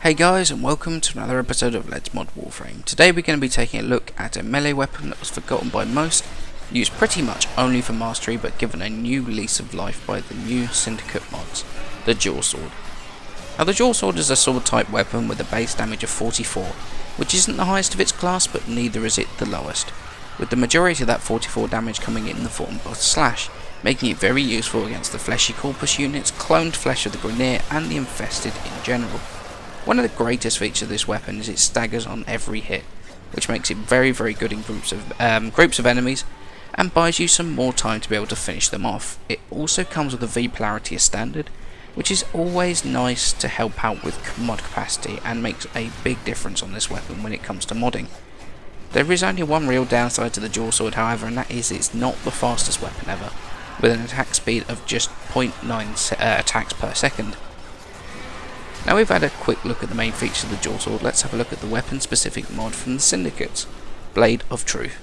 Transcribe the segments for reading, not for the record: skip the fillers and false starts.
Hey guys, and welcome to another episode of Let's Mod Warframe. Today we're going to be taking a look at a melee weapon that was forgotten by most, used pretty much only for mastery but given a new lease of life by the new syndicate mods, the Jaw Sword. Now the Jaw Sword is a sword type weapon with a base damage of 44, which isn't the highest of its class but neither is it the lowest, with the majority of that 44 damage coming in the form of slash, making it very useful against the fleshy Corpus units, cloned flesh of the Grineer and the infested in general. One of the greatest features of this weapon is it staggers on every hit, which makes it very good in groups of enemies and buys you some more time to be able to finish them off. It also comes with a V polarity as standard, which is always nice to help out with mod capacity and makes a big difference on this weapon when it comes to modding. There is only one real downside to the Jaw Sword however, and that is it's not the fastest weapon ever, with an attack speed of just 0.9 attacks per second. Now we've had a quick look at the main features of the Jaw Sword, let's have a look at the weapon specific mod from the Syndicates, Blade of Truth.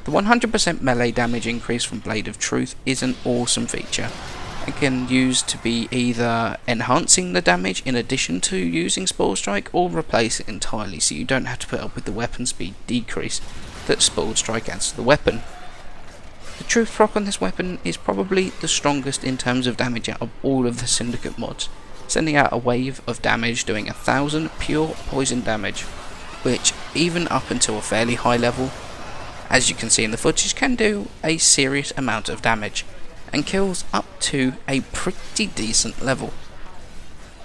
The 100% melee damage increase from Blade of Truth is an awesome feature and can use to be either enhancing the damage in addition to using Spoiled Strike or replace it entirely so you don't have to put up with the weapon speed decrease that Spoiled Strike adds to the weapon. The Truth proc on this weapon is probably the strongest in terms of damage out of all of the Syndicate mods, sending out a wave of damage doing 1000 pure poison damage, which even up until a fairly high level, as you can see in the footage, can do a serious amount of damage, and kills up to a pretty decent level.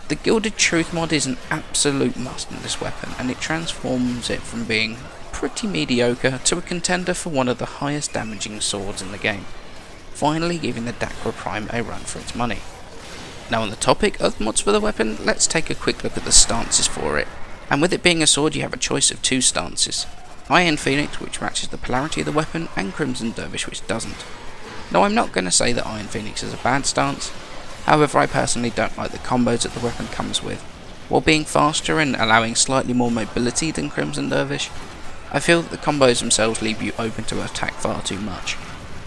The Gilded Truth mod is an absolute must in this weapon, and it transforms it from being pretty mediocre to a contender for one of the highest damaging swords in the game, finally giving the Dacra Prime a run for its money. Now on the topic of mods for the weapon, let's take a quick look at the stances for it. And with it being a sword, you have a choice of two stances: Iron Phoenix, which matches the polarity of the weapon, and Crimson Dervish, which doesn't. Now I'm not going to say that Iron Phoenix is a bad stance, however I personally don't like the combos that the weapon comes with. While being faster and allowing slightly more mobility than Crimson Dervish, I feel that the combos themselves leave you open to attack far too much.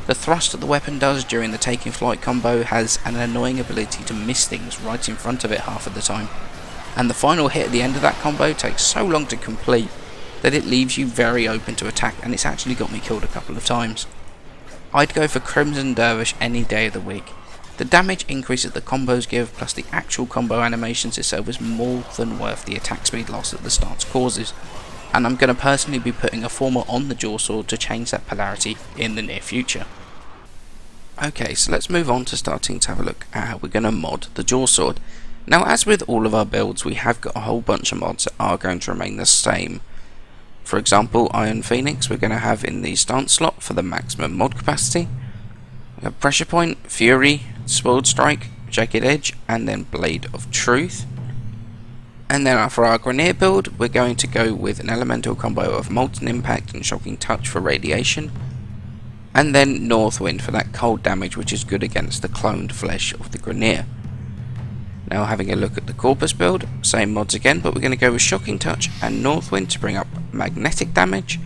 The thrust that the weapon does during the Taking Flight combo has an annoying ability to miss things right in front of it half of the time, and the final hit at the end of that combo takes so long to complete that it leaves you very open to attack, and it's actually got me killed a couple of times. I'd go for Crimson Dervish any day of the week. The damage increase that the combos give plus the actual combo animations itself is more than worth the attack speed loss that the stance causes, and I'm going to personally be putting a former on the Jaw Sword to change that polarity in the near future. Okay, so let's move on to starting to have a look at how we're going to mod the Jaw Sword. Now as with all of our builds, we have got a whole bunch of mods that are going to remain the same. For example, Iron Phoenix we're going to have in the stance slot for the maximum mod capacity. We have Pressure Point, Fury, Spoiled Strike, Jagged Edge, and then Blade of Truth. And then for our Grineer build, we're going to go with an elemental combo of Molten Impact and Shocking Touch for radiation, and then North Wind for that cold damage, which is good against the cloned flesh of the Grineer. Now having a look at the Corpus build, same mods again, but we're going to go with Shocking Touch and North Wind to bring up magnetic damage,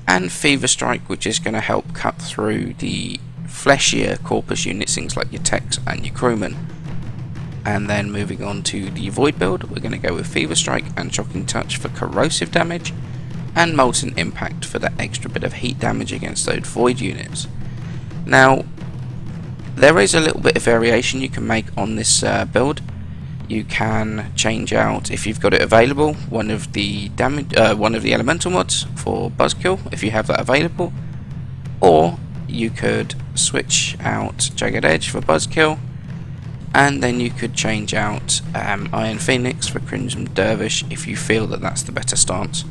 and Fever Strike, which is going to help cut through the fleshier Corpus units, things like your techs and your crewmen. And then moving on to the Void build, we're going to go with Fever Strike and Shocking Touch for corrosive damage, and Molten Impact for that extra bit of heat damage against those Void units. Now, there is a little bit of variation you can make on this build. You can change out, if you've got it available, one of the elemental mods for Buzzkill, if you have that available, or you could switch out Jagged Edge for Buzzkill, and then you could change out Iron Phoenix for Crimson Dervish if you feel that that's the better stance.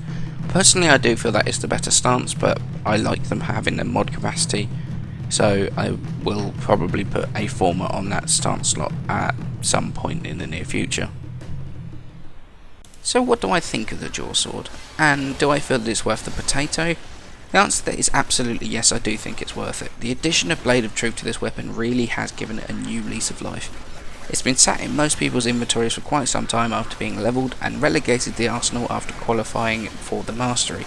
Personally I do feel that is the better stance, but I like them having the mod capacity, so I will probably put a former on that stance slot at some point in the near future. So what do I think of the Jaw Sword, and do I feel that it's worth the potato? The answer to that is absolutely yes, I do think it's worth it. The addition of Blade of Truth to this weapon really has given it a new lease of life. It's been sat in most people's inventories for quite some time after being levelled and relegated to the arsenal after qualifying for the mastery.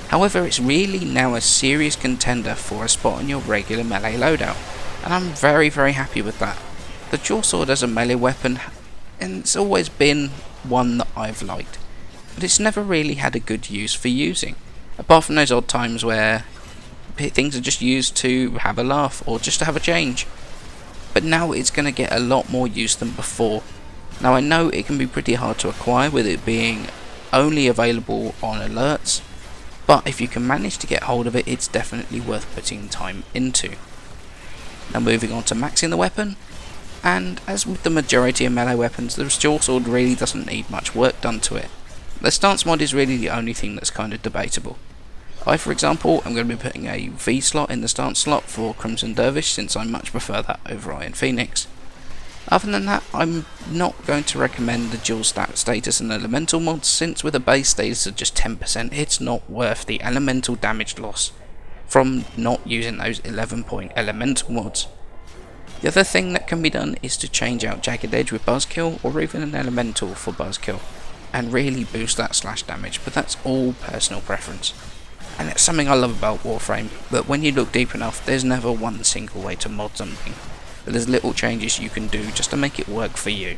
However, it's really now a serious contender for a spot on your regular melee loadout, and I'm very happy with that. The Jaw Sword as a melee weapon and it's always been one that I've liked, but it's never really had a good use for using, apart from those odd times where things are just used to have a laugh or just to have a change. But now it's going to get a lot more use than before. Now I know it can be pretty hard to acquire with it being only available on alerts, but if you can manage to get hold of it, it's definitely worth putting time into. Now moving on to maxing the weapon, and as with the majority of melee weapons, the dual sword really doesn't need much work done to it. The stance mod is really the only thing that's kind of debatable. I, for example, am going to be putting a V slot in the stance slot for Crimson Dervish, since I much prefer that over Iron Phoenix. Other than that, I'm not going to recommend the dual status and elemental mods, since with a base status of just 10%, it's not worth the elemental damage loss from not using those 11-point elemental mods. The other thing that can be done is to change out Jagged Edge with Buzzkill, or even an elemental for Buzzkill, and really boost that slash damage, but that's all personal preference. And it's something I love about Warframe, that when you look deep enough, there's never one single way to mod something, but there's little changes you can do just to make it work for you.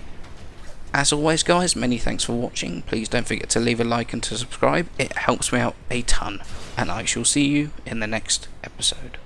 As always guys, many thanks for watching. Please don't forget to leave a like and to subscribe, it helps me out a ton, and I shall see you in the next episode.